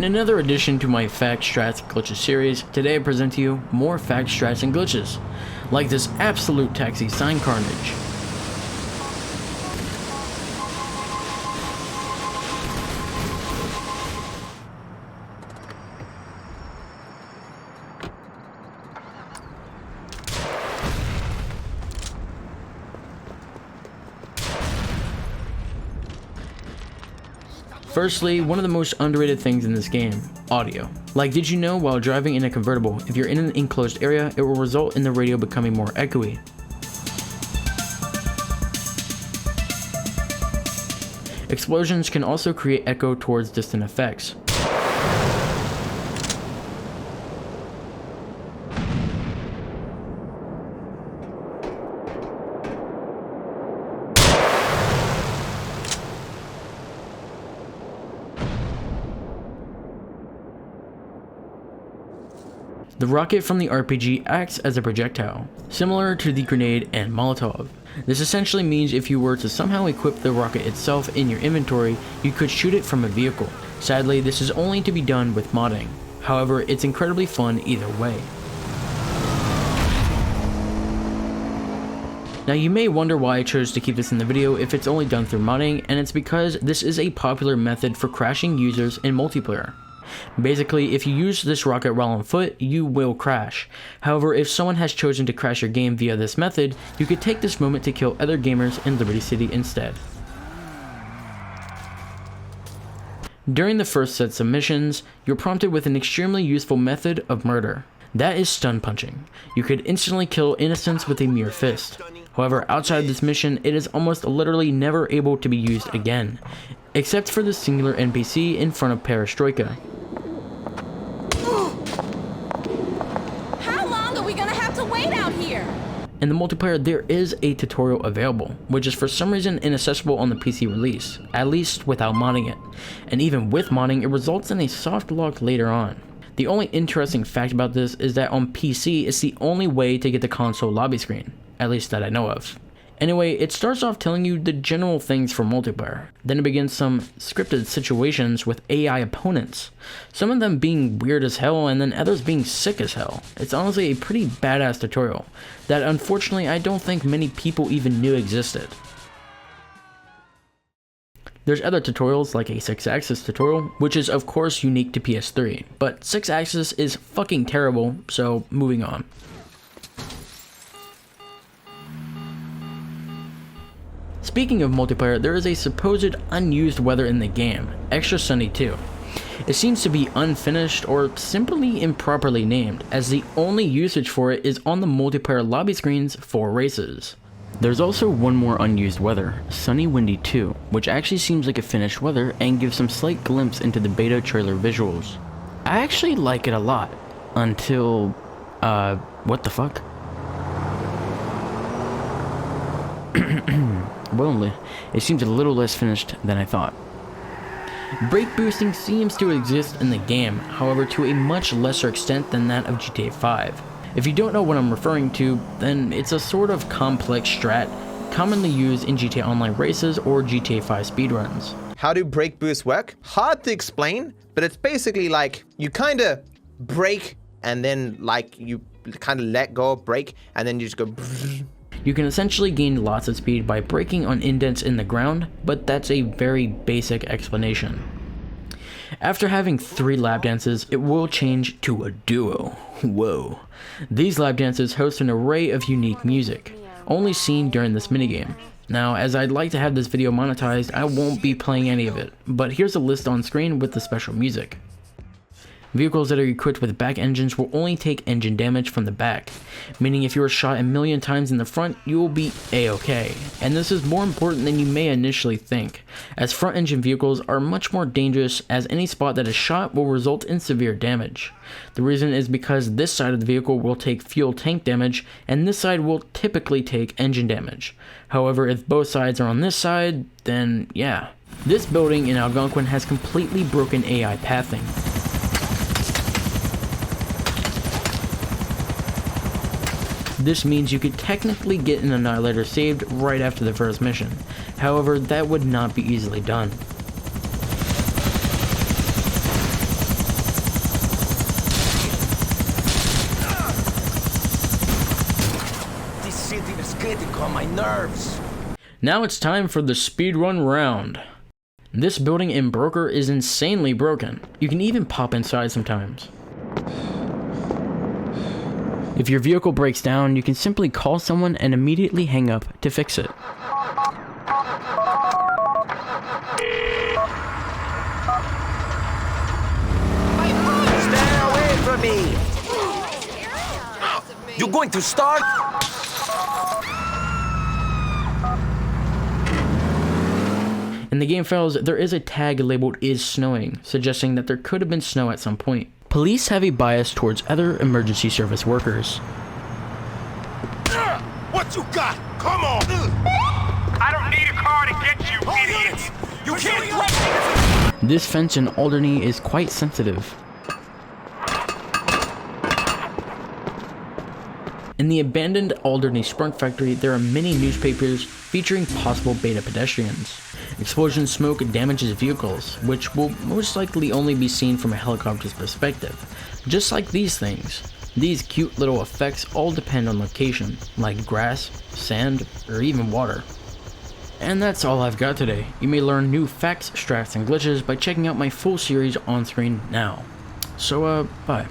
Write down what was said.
In another addition to my Facts, Strats, Glitches series, today I present to you more Facts, Strats, and Glitches, like this absolute taxi sign carnage. Firstly, one of the most underrated things in this game, audio. Like, did you know while driving in a convertible, if you're in an enclosed area, it will result in the radio becoming more echoey. Explosions can also create echo towards distant effects. The rocket from the RPG acts as a projectile, similar to the grenade and Molotov. This essentially means if you were to somehow equip the rocket itself in your inventory, you could shoot it from a vehicle. Sadly, this is only to be done with modding. However, it's incredibly fun either way. Now you may wonder why I chose to keep this in the video if it's only done through modding, and it's because this is a popular method for crashing users in multiplayer. Basically, if you use this rocket while on foot, you will crash. However, if someone has chosen to crash your game via this method, you could take this moment to kill other gamers in Liberty City instead. During the first set of missions, you're prompted with an extremely useful method of murder. That is stun punching. You could instantly kill innocents with a mere fist. However, outside this mission, it is almost literally never able to be used again, except for the singular NPC in front of Perestroika. How long are we gonna have to wait out here? In the multiplayer, there is a tutorial available, which is for some reason inaccessible on the PC release, at least without modding it. And even with modding, it results in a soft lock later on. The only interesting fact about this is that on PC, it's the only way to get the console lobby screen, at least that I know of. Anyway, it starts off telling you the general things for multiplayer. Then it begins some scripted situations with AI opponents. Some of them being weird as hell and then others being sick as hell. It's honestly a pretty badass tutorial that unfortunately I don't think many people even knew existed. There's other tutorials like a SIXAXIS tutorial, which is of course unique to PS3, but SIXAXIS is fucking terrible, so moving on. Speaking of multiplayer, there is a supposed unused weather in the game, Extra Sunny 2. It seems to be unfinished or simply improperly named, as the only usage for it is on the multiplayer lobby screens for races. There's also one more unused weather, Sunny Windy 2, which actually seems like a finished weather and gives some slight glimpse into the beta trailer visuals. I actually like it a lot, until, what the fuck? Well, it seems a little less finished than I thought. Brake boosting seems to exist in the game, however to a much lesser extent than that of GTA 5. If you don't know what I'm referring to, then it's a sort of complex strat commonly used in GTA Online races or GTA 5 speedruns. How do brake boosts work? Hard to explain, but it's basically like you kind of brake and then like you kind of let go of brake and then you just go. You can essentially gain lots of speed by braking on indents in the ground, but that's a very basic explanation. After having 3 lap dances, it will change to a duo. Whoa. These lap dances host an array of unique music, only seen during this minigame. Now, as I'd like to have this video monetized, I won't be playing any of it, but here's a list on screen with the special music. Vehicles that are equipped with back engines will only take engine damage from the back, meaning if you are shot a million times in the front, you will be A-okay. And this is more important than you may initially think, as front engine vehicles are much more dangerous, as any spot that is shot will result in severe damage. The reason is because this side of the vehicle will take fuel tank damage, and this side will typically take engine damage. However, if both sides are on this side, then yeah. This building in Algonquin has completely broken AI pathing. This means you could technically get an Annihilator saved right after the first mission. However, that would not be easily done. on my nerves. Now it's time for the speedrun round. This building in Broker is insanely broken. You can even pop inside sometimes. If your vehicle breaks down, you can simply call someone and immediately hang up to fix it. Stay away from me! You going to start? In the game files, there is a tag labeled "is snowing," suggesting that there could have been snow at some point. Police have a bias towards other emergency service workers. What you got? Come on! I don't need a car to get you, idiots! You can't... This fence in Alderney is quite sensitive. In the abandoned Alderney Sprunk factory, there are many newspapers featuring possible beta pedestrians. Explosion smoke damages vehicles, which will most likely only be seen from a helicopter's perspective. Just like these things. These cute little effects all depend on location, like grass, sand, or even water. And that's all I've got today. You may learn new facts, strats, and glitches by checking out my full series on screen now. So, bye.